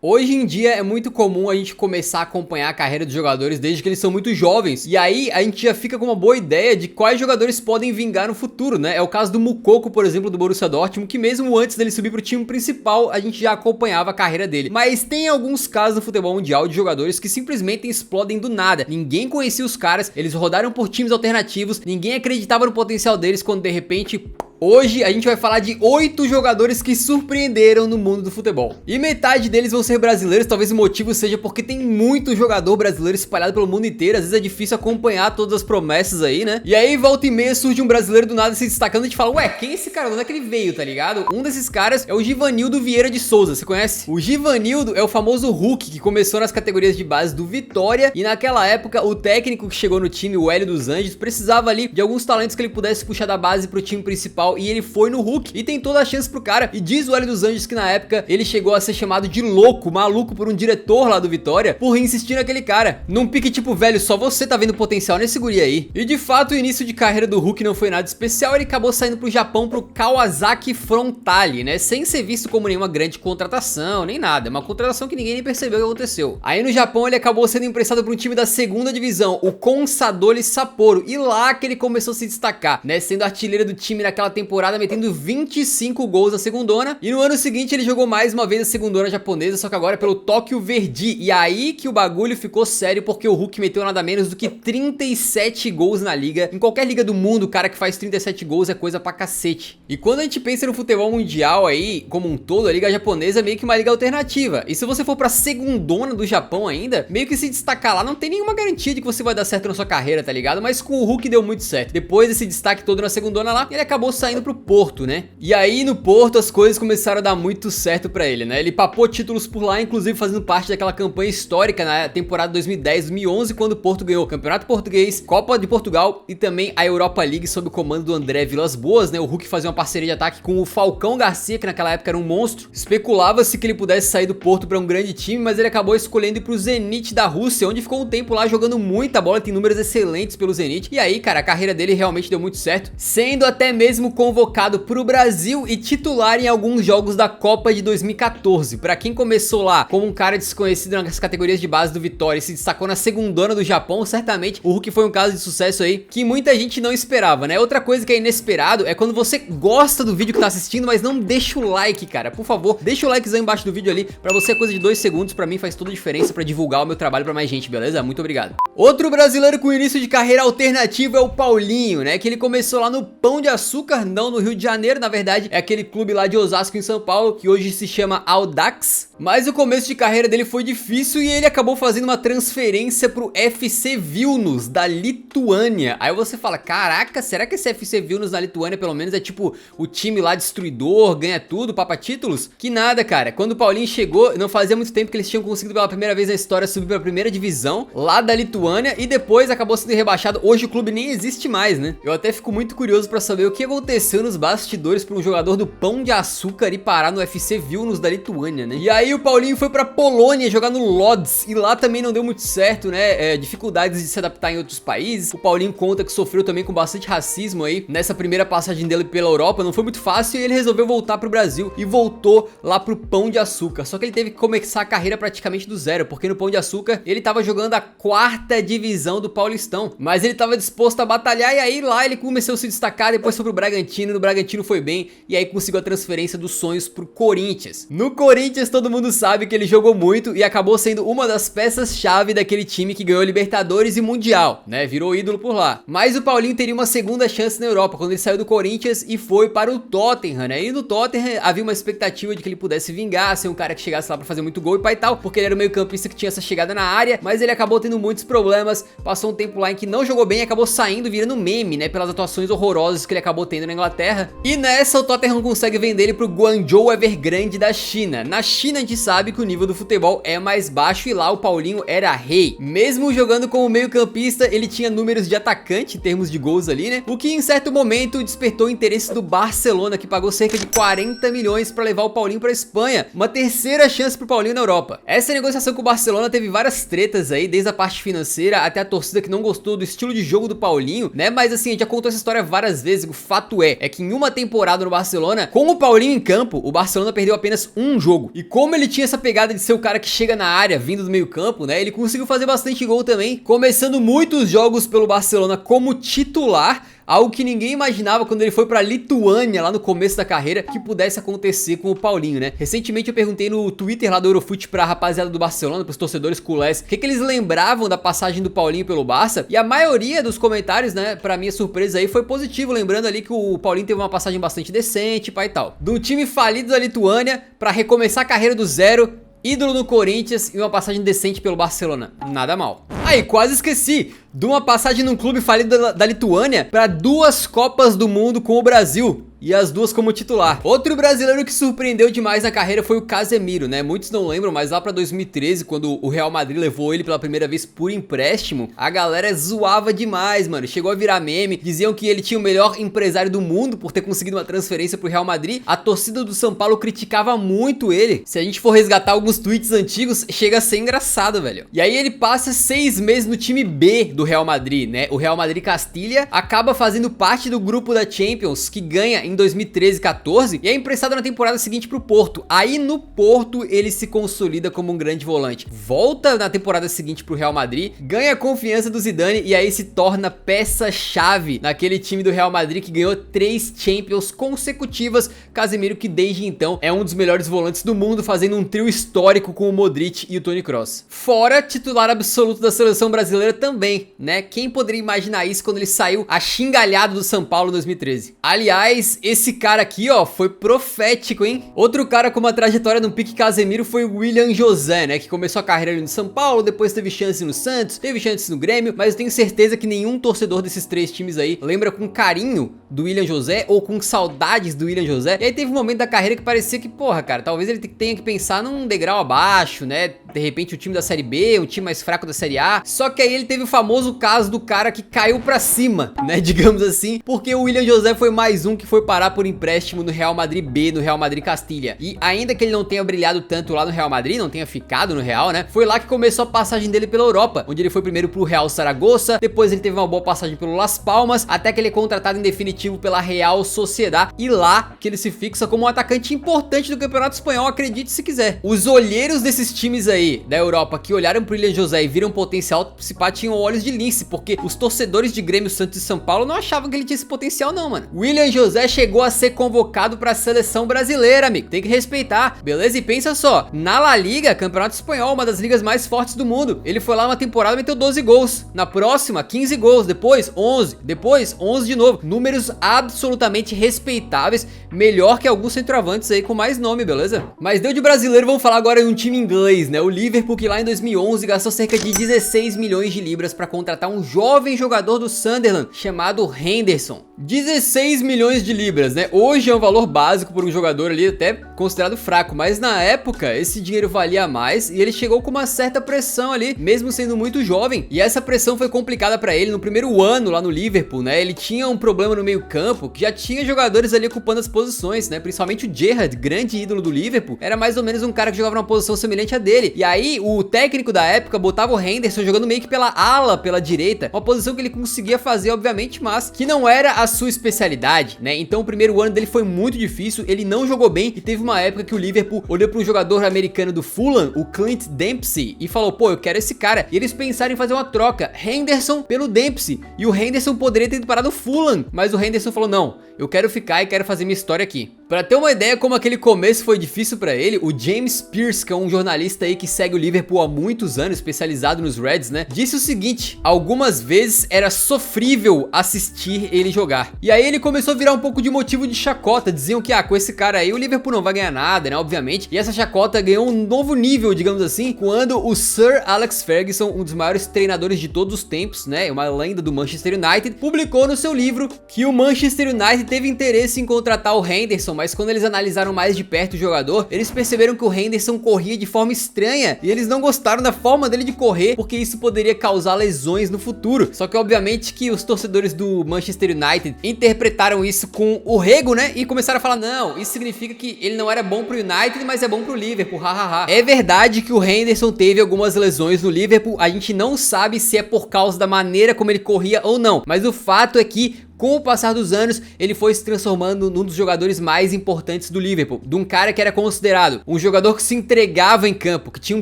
Hoje em dia é muito comum a gente começar a acompanhar a carreira dos jogadores desde que eles são muito jovens. E aí a gente já fica com uma boa ideia de quais jogadores podem vingar no futuro, né? É o caso do Moukoko, por exemplo, do Borussia Dortmund, que mesmo antes dele subir pro time principal, a gente já acompanhava a carreira dele. Mas tem alguns casos no futebol mundial de jogadores que simplesmente explodem do nada. Ninguém conhecia os caras, eles rodaram por times alternativos, ninguém acreditava no potencial deles quando de repente... Hoje a gente vai falar de 8 jogadores que surpreenderam no mundo do futebol. E metade deles vão ser brasileiros, talvez o motivo seja porque tem muito jogador brasileiro espalhado pelo mundo inteiro. Às vezes é difícil acompanhar todas as promessas aí, né? E aí volta e meia surge um brasileiro do nada se destacando e a gente fala, ué, quem é esse cara? De onde é que ele veio, tá ligado? Um desses caras é o Givanildo Vieira de Souza, você conhece? O Givanildo é o famoso Hulk que começou nas categorias de base do Vitória e naquela época o técnico que chegou no time, o Hélio dos Anjos, precisava ali de alguns talentos que ele pudesse puxar da base pro time principal e ele foi no Hulk e tem toda a chance pro cara. E diz o Hélio dos Anjos que na época ele chegou a ser chamado de louco, maluco por um diretor lá do Vitória por insistir naquele cara. Num pique tipo, velho, só você tá vendo potencial nesse guri aí. E de fato o início de carreira do Hulk não foi nada especial, ele acabou saindo pro Japão pro Kawasaki Frontale, né? Sem ser visto como nenhuma grande contratação, nem nada. É uma contratação que ninguém nem percebeu o que aconteceu. Aí no Japão ele acabou sendo emprestado pra um time da segunda divisão, o Consadole Sapporo. E lá que ele começou a se destacar, né? Sendo artilheiro do time naquela temporada, metendo 25 gols na segundona. E no ano seguinte ele jogou mais uma vez a segundona japonesa, só que agora pelo Tokyo Verdy. E aí que o bagulho ficou sério, porque o Hulk meteu nada menos do que 37 gols na liga. Em qualquer liga do mundo, o cara que faz 37 gols é coisa pra cacete. E quando a gente pensa no futebol mundial aí, como um todo, a liga japonesa é meio que uma liga alternativa. E se você for pra segundona do Japão ainda, meio que se destacar lá não tem nenhuma garantia de que você vai dar certo na sua carreira, tá ligado? Mas com o Hulk deu muito certo. Depois desse destaque todo na segundona lá, ele acabou saindo pro Porto, né? E aí no Porto as coisas começaram a dar muito certo pra ele, né? Ele papou títulos por lá, inclusive fazendo parte daquela campanha histórica na temporada 2010-2011, quando o Porto ganhou o Campeonato Português, Copa de Portugal e também a Europa League sob o comando do André Vilas-Boas, né? O Hulk fazia uma parceria de ataque com o Falcão Garcia, que naquela época era um monstro. Especulava-se que ele pudesse sair do Porto pra um grande time, mas ele acabou escolhendo ir pro Zenit da Rússia, onde ficou um tempo lá jogando muita bola, tem números excelentes pelo Zenit. E aí, cara, a carreira dele realmente deu muito certo, sendo até mesmo convocado pro Brasil e titular em alguns jogos da Copa de 2014. Pra quem começou lá como um cara desconhecido nas categorias de base do Vitória e se destacou na segundona do Japão, certamente o Hulk foi um caso de sucesso aí que muita gente não esperava, né? Outra coisa que é inesperado é quando você gosta do vídeo que tá assistindo, mas não deixa o like, cara. Por favor, deixa o likezão embaixo do vídeo ali. Pra você é coisa de 2 segundos, pra mim faz toda a diferença pra divulgar o meu trabalho pra mais gente, beleza? Muito obrigado. Outro brasileiro com início de carreira alternativo é o Paulinho, né? Que ele começou lá no Pão de Açúcar, não no Rio de Janeiro, na verdade é aquele clube lá de Osasco em São Paulo, que hoje se chama Audax. Mas o começo de carreira dele foi difícil e ele acabou fazendo uma transferência pro FC Vilnius, da Lituânia. Aí você fala, caraca, será que esse FC Vilnius da Lituânia pelo menos é tipo o time lá destruidor, ganha tudo, papa títulos? Que nada, cara. Quando o Paulinho chegou, não fazia muito tempo que eles tinham conseguido pela primeira vez na história subir pra primeira divisão, lá da Lituânia, e depois acabou sendo rebaixado. Hoje o clube nem existe mais, né? Eu até fico muito curioso pra saber o que aconteceu nos bastidores pra um jogador do Pão de Açúcar ir parar no FC Vilnius da Lituânia, né? E aí o Paulinho foi pra Polônia jogar no Lodz, e lá também não deu muito certo, né? Dificuldades de se adaptar em outros países. O Paulinho conta que sofreu também com bastante racismo aí nessa primeira passagem dele pela Europa, não foi muito fácil, e ele resolveu voltar pro Brasil e voltou lá pro Pão de Açúcar. Só que ele teve que começar a carreira praticamente do zero, porque no Pão de Açúcar ele tava jogando a 4ª divisão do Paulistão, mas ele tava disposto a batalhar, e aí lá ele começou a se destacar. Depois foi pro Bragantino, no Bragantino foi bem, e aí conseguiu a transferência dos sonhos pro Corinthians. No Corinthians todo mundo sabe que ele jogou muito e acabou sendo uma das peças-chave daquele time que ganhou Libertadores e Mundial, né? Virou ídolo por lá. Mas o Paulinho teria uma segunda chance na Europa, quando ele saiu do Corinthians e foi para o Tottenham, né? E no Tottenham havia uma expectativa de que ele pudesse vingar, ser um cara que chegasse lá pra fazer muito gol e pai e tal, porque ele era o meio campista que tinha essa chegada na área, mas ele acabou tendo muitos problemas, passou um tempo lá em que não jogou bem e acabou saindo, virando meme, né? Pelas atuações horrorosas que ele acabou tendo na Inglaterra. E nessa o Tottenham consegue vender ele pro Guangzhou Evergrande da China. Na China a gente sabe que o nível do futebol é mais baixo e lá o Paulinho era rei. Mesmo jogando como meio campista, ele tinha números de atacante em termos de gols ali, né? O que em certo momento despertou o interesse do Barcelona, que pagou cerca de 40 milhões para levar o Paulinho para Espanha, uma terceira chance pro Paulinho na Europa. Essa negociação com o Barcelona teve várias tretas aí, desde a parte financeira até a torcida que não gostou do estilo de jogo do Paulinho, né? Mas assim, a gente já contou essa história várias vezes. O fato é que em uma temporada no Barcelona, com o Paulinho em campo, o Barcelona perdeu apenas um jogo. E como ele tinha essa pegada de ser o cara que chega na área, vindo do meio campo, né? Ele conseguiu fazer bastante gol também, começando muitos jogos pelo Barcelona como titular, algo que ninguém imaginava quando ele foi pra Lituânia lá no começo da carreira que pudesse acontecer com o Paulinho, né? Recentemente eu perguntei no Twitter lá do Eurofute pra rapaziada do Barcelona, pros torcedores culés, o que eles lembravam da passagem do Paulinho pelo Barça, e a maioria dos comentários, né, pra minha surpresa aí, foi positivo, lembrando ali que o Paulinho teve uma passagem bastante decente, pai e tal. Do time falido da Lituânia pra recomeçar a carreira do zero, ídolo no Corinthians e uma passagem decente pelo Barcelona. Nada mal. Aí, quase esqueci. De uma passagem num clube falido da Lituânia para 2 Copas do Mundo com o Brasil. E as 2 como titular. Outro brasileiro que surpreendeu demais na carreira foi o Casemiro, né? Muitos não lembram, mas lá pra 2013, quando o Real Madrid levou ele pela primeira vez por empréstimo, a galera zoava demais, mano. Chegou a virar meme, diziam que ele tinha o melhor empresário do mundo por ter conseguido uma transferência pro Real Madrid. A torcida do São Paulo criticava muito ele. Se a gente for resgatar alguns tweets antigos, chega a ser engraçado, velho. E aí ele passa 6 meses no time B do Real Madrid, né? O Real Madrid Castilha acaba fazendo parte do grupo da Champions, que ganha em 2013-14 e é emprestado na temporada seguinte pro Porto. Aí no Porto ele se consolida como um grande volante. Volta na temporada seguinte pro Real Madrid, ganha a confiança do Zidane e aí se torna peça-chave naquele time do Real Madrid que ganhou 3 Champions consecutivas. Casemiro, que desde então é um dos melhores volantes do mundo, fazendo um trio histórico com o Modric e o Toni Kroos. Fora titular absoluto da seleção brasileira também, né? Quem poderia imaginar isso quando ele saiu axingalhado do São Paulo em 2013? Aliás, esse cara aqui, ó, foi profético, hein? Outro cara com uma trajetória no pique Casemiro foi o William José, né? Que começou a carreira ali no São Paulo, depois teve chance no Santos, teve chance no Grêmio, mas eu tenho certeza que nenhum torcedor desses 3 times aí lembra com carinho do William José ou com saudades do William José. E aí teve um momento da carreira que parecia que, porra, cara, talvez ele tenha que pensar num degrau abaixo, né? De repente o time da Série B, um time mais fraco da Série A. Só que aí ele teve o famoso caso do cara que caiu pra cima, né? Digamos assim, porque o William José foi mais um que foi parar por empréstimo no Real Madrid B, no Real Madrid Castilha. E ainda que ele não tenha brilhado tanto lá no Real Madrid, não tenha ficado no Real, né? Foi lá que começou a passagem dele pela Europa, onde ele foi primeiro pro Real Saragossa, depois ele teve uma boa passagem pelo Las Palmas, até que ele é contratado em definitivo pela Real Sociedad, e lá que ele se fixa como um atacante importante do Campeonato Espanhol, acredite se quiser. Os olheiros desses times aí da Europa que olharam pro William José e viram potencial, se pá, tinham olhos de lince, porque os torcedores de Grêmio, Santos e São Paulo não achavam que ele tinha esse potencial não, mano. William José chegou a ser convocado para a seleção brasileira, amigo. Tem que respeitar, beleza? E pensa só, na La Liga, Campeonato Espanhol, uma das ligas mais fortes do mundo, ele foi lá uma temporada e meteu 12 gols. Na próxima, 15 gols. Depois, 11. Depois, 11 de novo. Números absolutamente respeitáveis, melhor que alguns centroavantes aí com mais nome, beleza? Mas deu de brasileiro, vamos falar agora de um time inglês, né? O Liverpool, que lá em 2011 gastou cerca de 16 milhões de libras para contratar um jovem jogador do Sunderland chamado Henderson. 16 milhões de libras, né? Hoje é um valor básico por um jogador ali até considerado fraco, mas na época esse dinheiro valia mais e ele chegou com uma certa pressão ali, mesmo sendo muito jovem. E essa pressão foi complicada pra ele no primeiro ano lá no Liverpool, né? Ele tinha um problema no meio-campo, que já tinha jogadores ali ocupando as posições, né? Principalmente o Gerrard, grande ídolo do Liverpool, era mais ou menos um cara que jogava numa posição semelhante à dele. E aí o técnico da época botava o Henderson jogando meio que pela ala, pela direita, uma posição que ele conseguia fazer, obviamente, mas que não era a sua especialidade, né? Então o primeiro ano dele foi muito difícil, ele não jogou bem e teve uma época que o Liverpool olhou para um jogador americano do Fulham, o Clint Dempsey, e falou, pô, eu quero esse cara. E eles pensaram em fazer uma troca, Henderson pelo Dempsey, e o Henderson poderia ter ido parar no Fulham, mas o Henderson falou, não, eu quero ficar e quero fazer minha história aqui. Pra ter uma ideia como aquele começo foi difícil pra ele, o James Pearce, que é um jornalista aí que segue o Liverpool há muitos anos, especializado nos Reds, né, disse o seguinte: algumas vezes era sofrível assistir ele jogar. E aí ele começou a virar um pouco de motivo de chacota, diziam que, com esse cara aí o Liverpool não vai ganhar nada, né, obviamente. E essa chacota ganhou um novo nível, digamos assim, quando o Sir Alex Ferguson, um dos maiores treinadores de todos os tempos, né, uma lenda do Manchester United, publicou no seu livro que o Manchester United teve interesse em contratar o Henderson, mas quando eles analisaram mais de perto o jogador, eles perceberam que o Henderson corria de forma estranha e eles não gostaram da forma dele de correr, porque isso poderia causar lesões no futuro. Só que obviamente que os torcedores do Manchester United interpretaram isso com o rego, né? E começaram a falar, não, isso significa que ele não era bom pro United, mas é bom pro Liverpool, hahaha. É verdade que o Henderson teve algumas lesões no Liverpool, a gente não sabe se é por causa da maneira como ele corria ou não, mas o fato é que com o passar dos anos, ele foi se transformando num dos jogadores mais importantes do Liverpool, de um cara que era considerado um jogador que se entregava em campo, que tinha um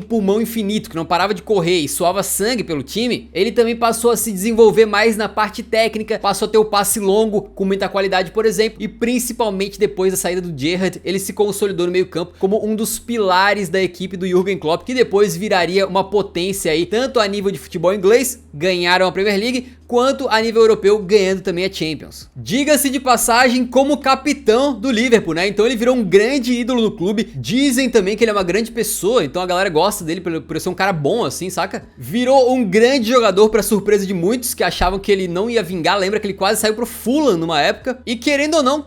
pulmão infinito, que não parava de correr e suava sangue pelo time. Ele também passou a se desenvolver mais na parte técnica, passou a ter o passe longo com muita qualidade, por exemplo, e principalmente depois da saída do Gerrard, ele se consolidou no meio campo como um dos pilares da equipe do Jürgen Klopp, que depois viraria uma potência aí, tanto a nível de futebol inglês, ganharam a Premier League, quanto a nível europeu, ganhando também a Champions. Diga-se de passagem, como capitão do Liverpool, né? Então ele virou um grande ídolo no clube. Dizem também que ele é uma grande pessoa, então a galera gosta dele por ser um cara bom assim, saca? Virou um grande jogador pra surpresa de muitos que achavam que ele não ia vingar. Lembra que ele quase saiu pro Fulham numa época. E querendo ou não,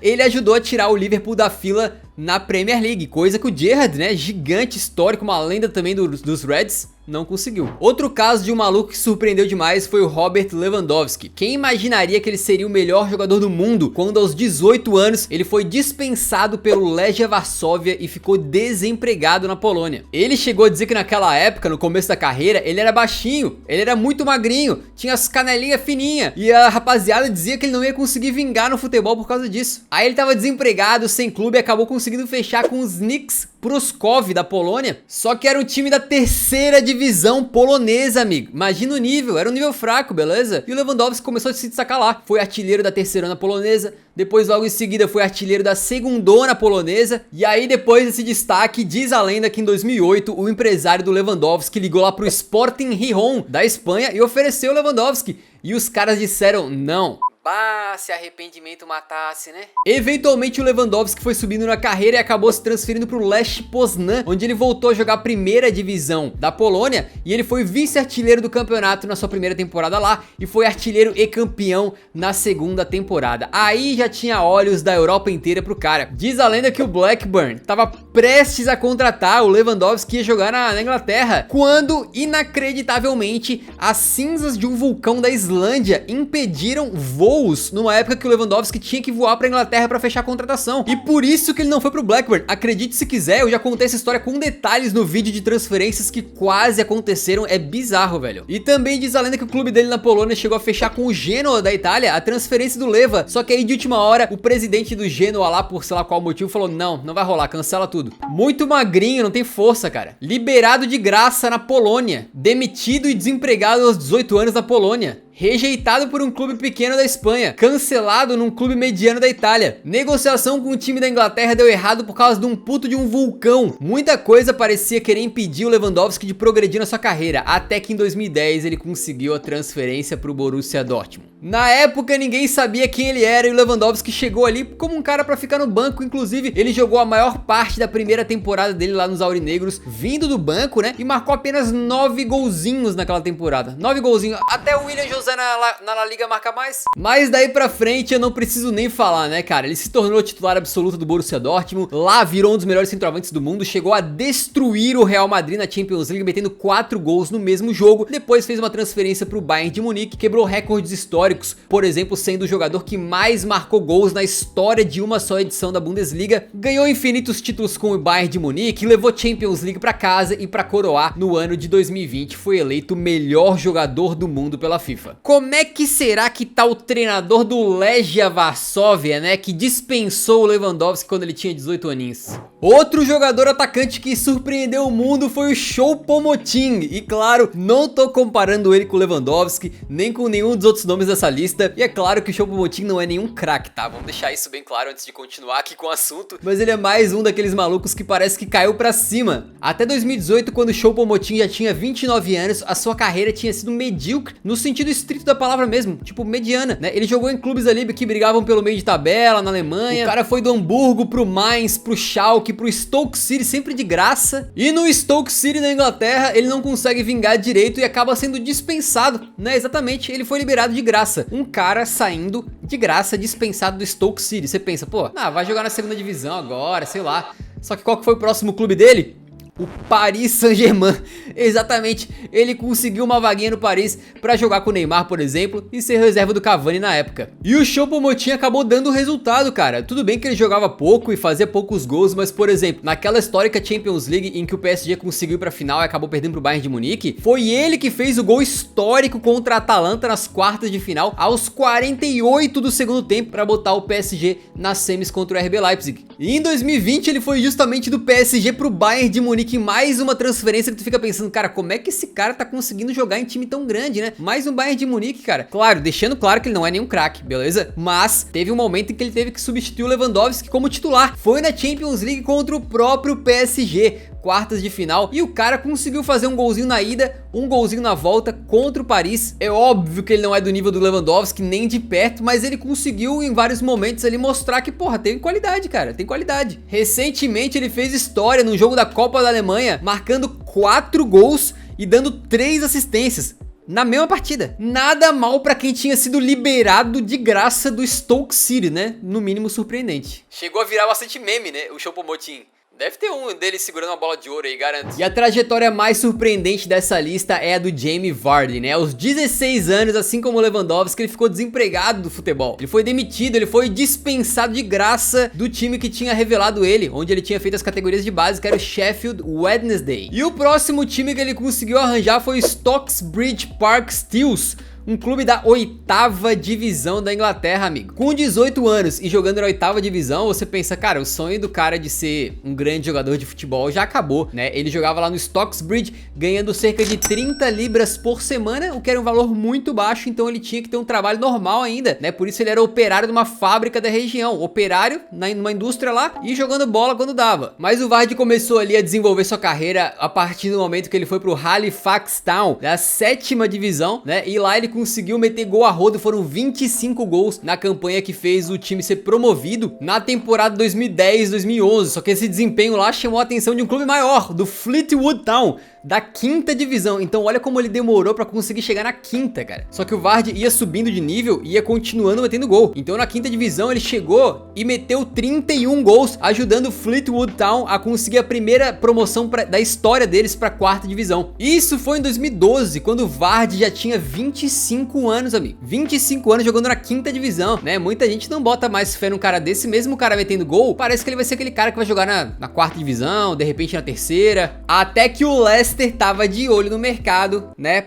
ele ajudou a tirar o Liverpool da fila na Premier League, coisa que o Gerrard, né, gigante, histórico, uma lenda também dos Reds, não conseguiu. Outro caso de um maluco que surpreendeu demais foi o Robert Lewandowski. Quem imaginaria que ele seria o melhor jogador do mundo quando aos 18 anos ele foi dispensado pelo Legia Varsóvia e ficou desempregado na Polônia? Ele chegou a dizer que naquela época, no começo da carreira, ele era baixinho, ele era muito magrinho, tinha as canelinhas fininhas e a rapaziada dizia que ele não ia conseguir vingar no futebol por causa disso. Aí ele tava desempregado, sem clube e acabou conseguindo fechar com os Knicks Pruszków da Polônia, só que era um time da terceira divisão polonesa, amigo. Imagina o nível, era um nível fraco, beleza? E o Lewandowski começou a se destacar lá, foi artilheiro da terceirona polonesa, depois logo em seguida foi artilheiro da segundona polonesa, e aí depois desse destaque, diz a lenda que em 2008 o empresário do Lewandowski ligou lá pro Sporting Gijón da Espanha e ofereceu o Lewandowski, e os caras disseram não. Bah, se arrependimento matasse, né? Eventualmente o Lewandowski foi subindo na carreira e acabou se transferindo pro Lech Poznan, onde ele voltou a jogar a primeira divisão da Polônia e ele foi vice-artilheiro do campeonato na sua primeira temporada lá e foi artilheiro e campeão na segunda temporada. Aí já tinha olhos da Europa inteira pro cara. Diz a lenda que o Blackburn tava prestes a contratar o Lewandowski que ia jogar na Inglaterra, quando inacreditavelmente as cinzas de um vulcão da Islândia impediram voos numa época que o Lewandowski tinha que voar pra Inglaterra pra fechar a contratação. E por isso que ele não foi pro Blackburn. Acredite se quiser, eu já contei essa história com detalhes no vídeo de transferências que quase aconteceram. É bizarro, velho. E também diz a lenda que o clube dele na Polônia chegou a fechar com o Genoa da Itália a transferência do Leva. Só que aí de última hora, o presidente do Genoa lá, por sei lá qual motivo, falou não vai rolar, cancela tudo. Muito magrinho, não tem força, cara. Liberado de graça na Polônia. Demitido e desempregado aos 18 anos na Polônia. Rejeitado por um clube pequeno da Espanha, cancelado num clube mediano da Itália. Negociação com o time da Inglaterra deu errado por causa de um puto de um vulcão. Muita coisa parecia querer impedir o Lewandowski de progredir na sua carreira, até que em 2010 ele conseguiu a transferência pro Borussia Dortmund. Na época ninguém sabia quem ele era e o Lewandowski chegou ali como um cara pra ficar no banco, inclusive ele jogou a maior parte da primeira temporada dele lá nos Aurinegros, vindo do banco, né, e marcou apenas 9 golzinhos naquela temporada. 9 golzinhos, até o William José na La Liga marca mais. Mas daí pra frente eu não preciso nem falar, né, cara? Ele se tornou titular absoluto do Borussia Dortmund, lá virou um dos melhores centroavantes do mundo, chegou a destruir o Real Madrid na Champions League, metendo 4 gols no mesmo jogo, depois fez uma transferência pro Bayern de Munique, quebrou recordes históricos, por exemplo, sendo o jogador que mais marcou gols na história de uma só edição da Bundesliga, ganhou infinitos títulos com o Bayern de Munique, levou Champions League pra casa e pra coroar, no ano de 2020 foi eleito o melhor jogador do mundo pela FIFA. Como é que será que tá o treinador do Legia Varsóvia, né, que dispensou o Lewandowski quando ele tinha 18 aninhos? Outro jogador atacante que surpreendeu o mundo foi o Choupo-Moting, e claro, não tô comparando ele com o Lewandowski, nem com nenhum dos outros nomes dessa lista, e é claro que o Choupo-Moting não é nenhum craque, tá? Vamos deixar isso bem claro antes de continuar aqui com o assunto, mas ele é mais um daqueles malucos que parece que caiu pra cima. Até 2018, quando o Choupo-Moting já tinha 29 anos, a sua carreira tinha sido medíocre no sentido histórico estrito da palavra mesmo, tipo mediana, né? Ele jogou em clubes ali que brigavam pelo meio de tabela, na Alemanha. O cara foi do Hamburgo pro Mainz, pro Schalke, pro Stoke City, sempre de graça. E no Stoke City na Inglaterra, ele não consegue vingar direito e acaba sendo dispensado, né? Exatamente, ele foi liberado de graça. Um cara saindo de graça, dispensado do Stoke City. Você pensa, pô, vai jogar na segunda divisão agora, sei lá. Só que qual que foi o próximo clube dele? O Paris Saint-Germain. Exatamente, ele conseguiu uma vaguinha no Paris pra jogar com o Neymar, por exemplo, e ser reserva do Cavani na época. E o Choupo-Moting acabou dando resultado, cara. Tudo bem que ele jogava pouco e fazia poucos gols, mas, por exemplo, naquela histórica Champions League em que o PSG conseguiu ir pra final e acabou perdendo pro Bayern de Munique, foi ele que fez o gol histórico contra a Atalanta nas quartas de final, aos 48 do segundo tempo, pra botar o PSG nas semis contra o RB Leipzig. E em 2020 ele foi justamente do PSG pro Bayern de Munique, mais uma transferência que tu fica pensando, cara, como é que esse cara tá conseguindo jogar em time tão grande, né? Mais um Bayern de Munique, cara. Claro, deixando claro que ele não é nenhum craque, beleza? Mas teve um momento em que ele teve que substituir o Lewandowski como titular. Foi na Champions League contra o próprio PSG, quartas de final, e o cara conseguiu fazer um golzinho na ida, um golzinho na volta contra o Paris. É óbvio que ele não é do nível do Lewandowski, nem de perto, mas ele conseguiu em vários momentos ali mostrar que, porra, tem qualidade, cara, tem qualidade. Recentemente ele fez história num jogo da Copa da Alemanha, marcando 4 gols e dando 3 assistências na mesma partida. Nada mal pra quem tinha sido liberado de graça do Stoke City, né? No mínimo surpreendente. Chegou a virar bastante meme, né? O Choupo-Moting. Deve ter um deles segurando uma bola de ouro aí, garanto. E a trajetória mais surpreendente dessa lista é a do Jamie Vardy, né? Aos 16 anos, assim como o Lewandowski, ele ficou desempregado do futebol. Ele foi demitido, ele foi dispensado de graça do time que tinha revelado ele, onde ele tinha feito as categorias de base, que era o Sheffield Wednesday. E o próximo time que ele conseguiu arranjar foi o Stocksbridge Park Steels, um clube da 8ª divisão da Inglaterra, amigo. Com 18 anos e jogando na 8ª divisão, você pensa, cara, o sonho do cara de ser um grande jogador de futebol já acabou, né? Ele jogava lá no Stocksbridge, ganhando cerca de 30 libras por semana, o que era um valor muito baixo, então ele tinha que ter um trabalho normal ainda, né? Por isso ele era operário de uma fábrica da região, operário numa indústria lá e jogando bola quando dava. Mas o Vardy começou ali a desenvolver sua carreira a partir do momento que ele foi pro Halifax Town, da 7ª divisão, né? E lá ele conseguiu meter gol a rodo, foram 25 gols na campanha que fez o time ser promovido na temporada 2010-2011, só que esse desempenho lá chamou a atenção de um clube maior, do Fleetwood Town, da 5ª divisão. Então olha como ele demorou pra conseguir chegar na 5ª, cara. Só que o Vardy ia subindo de nível e ia continuando metendo gol. Então na 5ª divisão ele chegou e meteu 31 gols, ajudando o Fleetwood Town a conseguir a primeira promoção da história deles pra 4ª divisão. Isso foi em 2012, quando o Vardy já tinha 25 anos, amigo. 25 anos jogando na 5ª divisão, né? Muita gente não bota mais fé num cara desse, mesmo o cara metendo gol, parece que ele vai ser aquele cara que vai jogar na 4ª divisão, de repente na 3ª. Até que o Leicester tava de olho no mercado, né?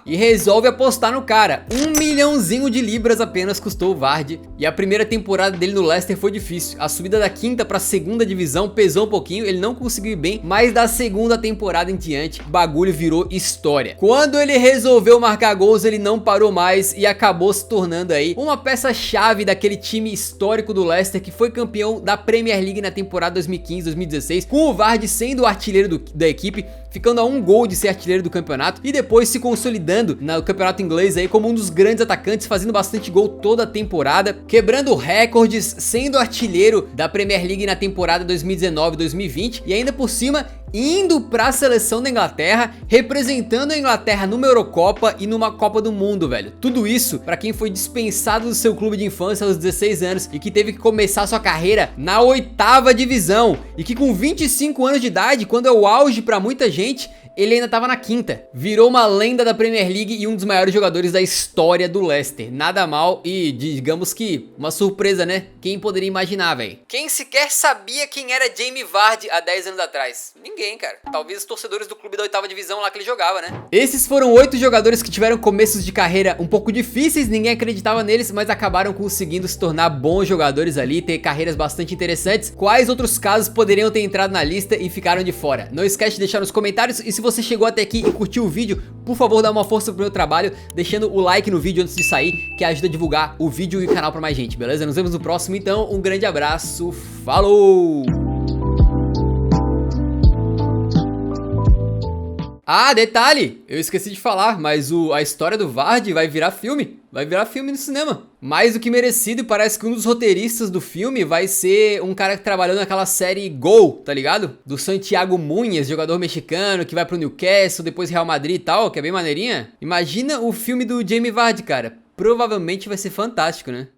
E resolve apostar no cara. 1 milhãozinho de libras apenas custou o Vardy. E a primeira temporada dele no Leicester foi difícil. A subida da 5ª pra 2ª divisão pesou um pouquinho, ele não conseguiu ir bem, mas da 2ª temporada em diante, o bagulho virou história. Quando ele resolveu marcar gols, ele não parou mais e acabou se tornando aí uma peça-chave daquele time histórico do Leicester que foi campeão da Premier League na temporada 2015-2016, com o Vardy sendo o artilheiro da equipe, ficando a 1 gol de ser artilheiro do campeonato e depois se consolidando no campeonato inglês aí como um dos grandes atacantes, fazendo bastante gol toda a temporada, quebrando recordes, sendo artilheiro da Premier League na temporada 2019-2020 e ainda por cima indo para a seleção da Inglaterra, representando a Inglaterra numa Eurocopa e numa Copa do Mundo, velho. Tudo isso para quem foi dispensado do seu clube de infância aos 16 anos e que teve que começar sua carreira na 8ª divisão e que com 25 anos de idade, quando é o auge para muita gente, ele ainda tava na 5ª. Virou uma lenda da Premier League e um dos maiores jogadores da história do Leicester. Nada mal e digamos que uma surpresa, né? Quem poderia imaginar, velho? Quem sequer sabia quem era Jamie Vardy há 10 anos atrás? Ninguém, cara. Talvez os torcedores do clube da 8ª divisão lá que ele jogava, né? Esses foram 8 jogadores que tiveram começos de carreira um pouco difíceis, ninguém acreditava neles, mas acabaram conseguindo se tornar bons jogadores ali, ter carreiras bastante interessantes. Quais outros casos poderiam ter entrado na lista e ficaram de fora? Não esquece de deixar nos comentários e se você chegou até aqui e curtiu o vídeo, por favor dá uma força pro meu trabalho, deixando o like no vídeo antes de sair, que ajuda a divulgar o vídeo e o canal pra mais gente, beleza? Nos vemos no próximo então, um grande abraço, falou! Ah, detalhe, eu esqueci de falar, mas a história do Vardy vai virar filme. Vai virar filme no cinema. Mais do que merecido, e parece que um dos roteiristas do filme vai ser um cara que trabalhou naquela série Gol, tá ligado? Do Santiago Munhoz, jogador mexicano que vai pro Newcastle, depois Real Madrid e tal, que é bem maneirinha. Imagina o filme do Jamie Vardy, cara. Provavelmente vai ser fantástico, né?